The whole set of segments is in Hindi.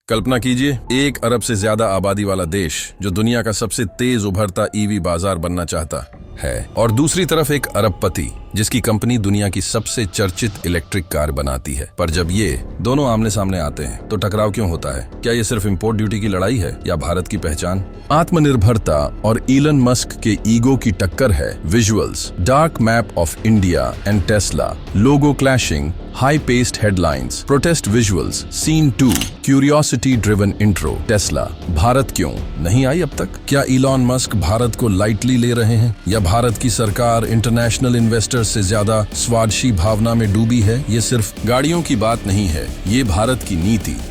कल्पना कीजिए 1 अरब से ज्यादा आबादी वाला देश जो दुनिया का सबसे तेज उभरता ईवी बाजार बनना चाहता है, और दूसरी तरफ एक अरबपति जिसकी कंपनी दुनिया की सबसे चर्चित इलेक्ट्रिक कार बनाती है। पर जब ये दोनों आमने सामने आते हैं तो टकराव क्यों होता है? क्या ये सिर्फ इंपोर्ट ड्यूटी की लड़ाई है या भारत की पहचान? आत्मनिर्भरता और इलन मस्क के ईगो की टक्कर है। Visuals, dark map of India and Tesla, logo clashing, high paced headlines, protest visuals, scene 2, curiosity driven intro. Tesla Bharat क्यों नहीं आई अब तक? क्या इलॉन मस्क भारत को लाइटली ले रहे हैं या भारत की सरकार इंटरनेशनल इन्वेस्टर्स से ज्यादा स्वार्थी भावना में डूबी है? ये सिर्फ गाड़ियों की बात नहीं है, ये भारत की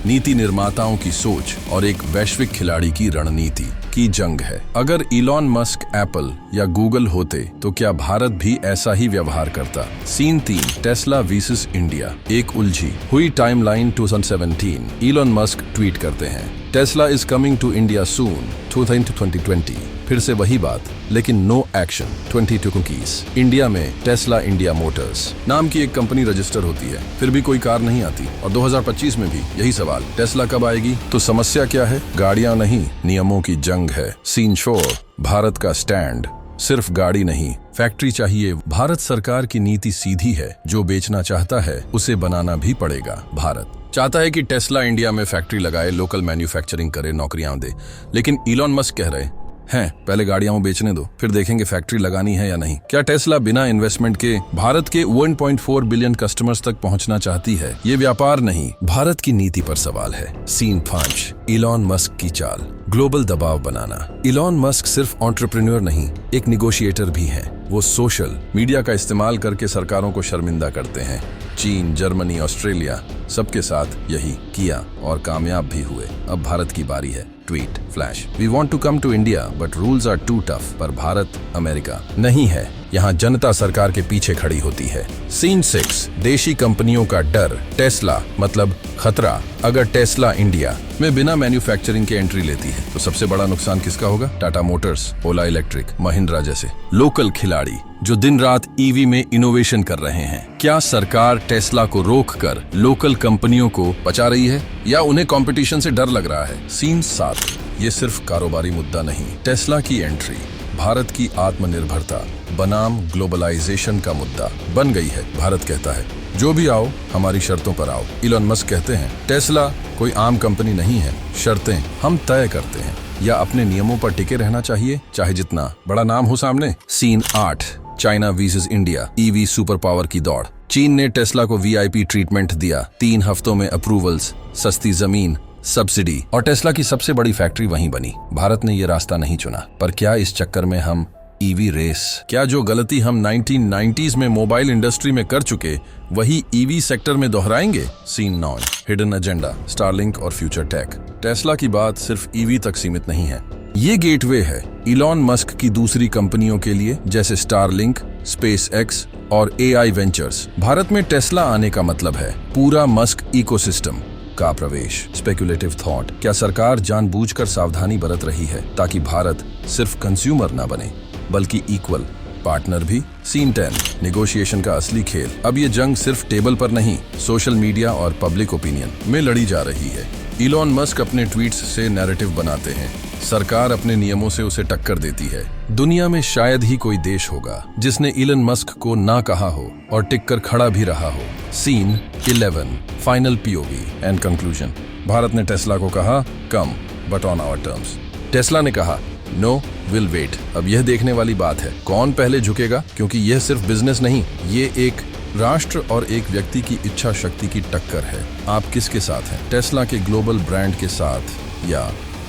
नीति निर्माताओं की सोच और एक वैश्विक खिलाड़ी की रणनीति की जंग है। अगर इलॉन मस्क एप्पल या गूगल होते तो क्या भारत भी ऐसा ही व्यवहार करता? सीन 3, टेस्ला वर्सेस इंडिया, एक उलझी हुई टाइमलाइन। 2017 इलॉन मस्क ट्वीट करते हैं, Tesla is coming to India soon. 2020 फिर से वही बात, लेकिन नो एक्शन। 2021 इंडिया में टेस्ला इंडिया मोटर्स नाम की एक कंपनी रजिस्टर होती है, फिर भी कोई कार नहीं आती। और 2025 में भी यही सवाल, टेस्ला कब आएगी? तो समस्या क्या है? गाड़ियां नहीं, नियमों की जंग है। सीन 4, भारत का स्टैंड, सिर्फ गाड़ी नहीं, फैक्ट्री चाहिए। भारत सरकार की नीति सीधी है, जो बेचना चाहता है उसे बनाना भी पड़ेगा। भारत चाहता है कि टेस्ला इंडिया में फैक्ट्री लगाए, लोकल मैन्युफैक्चरिंग करे, नौकरियां दे, लेकिन इलॉन मस्क कह रहे हैं पहले गाड़ियां बेचने दो, फिर देखेंगे फैक्ट्री लगानी है या नहीं। क्या टेस्ला बिना इन्वेस्टमेंट के भारत के 1.4 बिलियन कस्टमर्स तक पहुंचना चाहती है? ये व्यापार नहीं, भारत की नीति पर सवाल है। सीन 5, इलॉन मस्क की चाल, ग्लोबल दबाव बनाना। इलॉन मस्क सिर्फ एंटरप्रेन्योर नहीं, एक निगोशिएटर भी है। वो सोशल मीडिया का इस्तेमाल करके सरकारों को शर्मिंदा करते हैं। चीन, जर्मनी, ऑस्ट्रेलिया सबके साथ यही किया और कामयाब भी हुए। अब भारत की बारी है। Tweet flash, we want to come to India but rules are too tough. पर भारत अमेरिका नहीं है, यहाँ जनता सरकार के पीछे खड़ी होती है। सीन 6, देशी कंपनियों का डर, टेस्ला मतलब खतरा। अगर टेस्ला इंडिया में बिना मैन्युफैक्चरिंग के एंट्री लेती है तो सबसे बड़ा नुकसान किसका होगा? टाटा मोटर्स, ओला इलेक्ट्रिक, महिंद्रा जैसे लोकल खिलाड़ी जो दिन रात ईवी में इनोवेशन कर रहे हैं। क्या सरकार टेस्ला को रोककर लोकल कंपनियों को बचा रही है या उन्हें कंपटीशन से डर लग रहा है? सीन 7, ये सिर्फ कारोबारी मुद्दा नहीं, टेस्ला की एंट्री भारत की आत्मनिर्भरता बनाम ग्लोबलाइजेशन का मुद्दा बन गई है। भारत कहता है जो भी आओ हमारी शर्तों पर आओ। इलॉन मस्क कहते हैं टेस्ला कोई आम कंपनी नहीं है, शर्तें हम तय करते हैं। या अपने नियमों पर टिके रहना चाहिए चाहे जितना बड़ा नाम हो सामने। Scene 8, China versus India, EV super power की दौड़। चीन ने टेस्ला को वीआईपी ट्रीटमेंट दिया, 3 हफ्तों में अप्रूवल्स, सस्ती जमीन, सब्सिडी, और टेस्ला की सबसे बड़ी फैक्ट्री वहीं बनी। भारत ने ये रास्ता नहीं चुना। पर क्या इस चक्कर में हम ईवी रेस, क्या जो गलती हम 1990s में मोबाइल इंडस्ट्री में कर चुके वही ईवी सेक्टर में दोहराएंगे? सीन 9, हिडन एजेंडा, स्टारलिंक और फ्यूचर टेक। टेस्ला की बात सिर्फ ईवी तक सीमित नहीं है, ये गेटवे है इलॉन मस्क की दूसरी कंपनियों के लिए, जैसे स्टारलिंक, स्पेस एक्स और एआई वेंचर्स। भारत में टेस्ला आने का मतलब है पूरा मस्क इकोसिस्टम का प्रवेश। स्पेकुलेटिव थॉट, क्या सरकार जानबूझकर सावधानी बरत रही है ताकि भारत सिर्फ कंज्यूमर ना बने बल्कि इक्वल पार्टनर भी? सीन 10, नेगोशिएशन का असली खेल। अब ये जंग सिर्फ टेबल पर नहीं, सोशल मीडिया और पब्लिक ओपिनियन में लड़ी जा रही है। इलॉन मस्क अपने ट्वीट्स से नैरेटिव बनाते हैं, सरकार अपने नियमों से उसे टक्कर देती है। दुनिया में शायद ही कोई देश होगा जिसने इलन मस्क को ना कहा हो और टिक कर खड़ा भी रहा हो। Scene 11, final POV and conclusion. Bharat ने टेस्ला को कहा come but on our terms. Tesla ने कहा नो, विल वेट। अब यह देखने वाली बात है कौन पहले झुकेगा, क्योंकि यह सिर्फ बिजनेस नहीं, ये एक राष्ट्र और एक व्यक्ति की इच्छा शक्ति की टक्कर है। आप किसके साथ हैं? टेस्ला के ग्लोबल ब्रांड के साथ या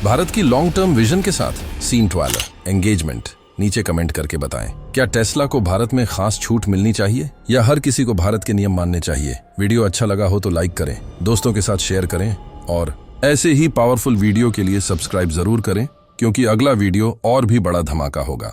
भारत की लॉन्ग टर्म विजन के साथ? Scene 12, engagement. नीचे कमेंट करके बताएं, क्या टेस्ला को भारत में खास छूट मिलनी चाहिए या हर किसी को भारत के नियम मानने चाहिए? वीडियो अच्छा लगा हो तो लाइक करें, दोस्तों के साथ शेयर करें और ऐसे ही पावरफुल वीडियो के लिए सब्सक्राइब जरूर करें, क्योंकि अगला वीडियो और भी बड़ा धमाका होगा।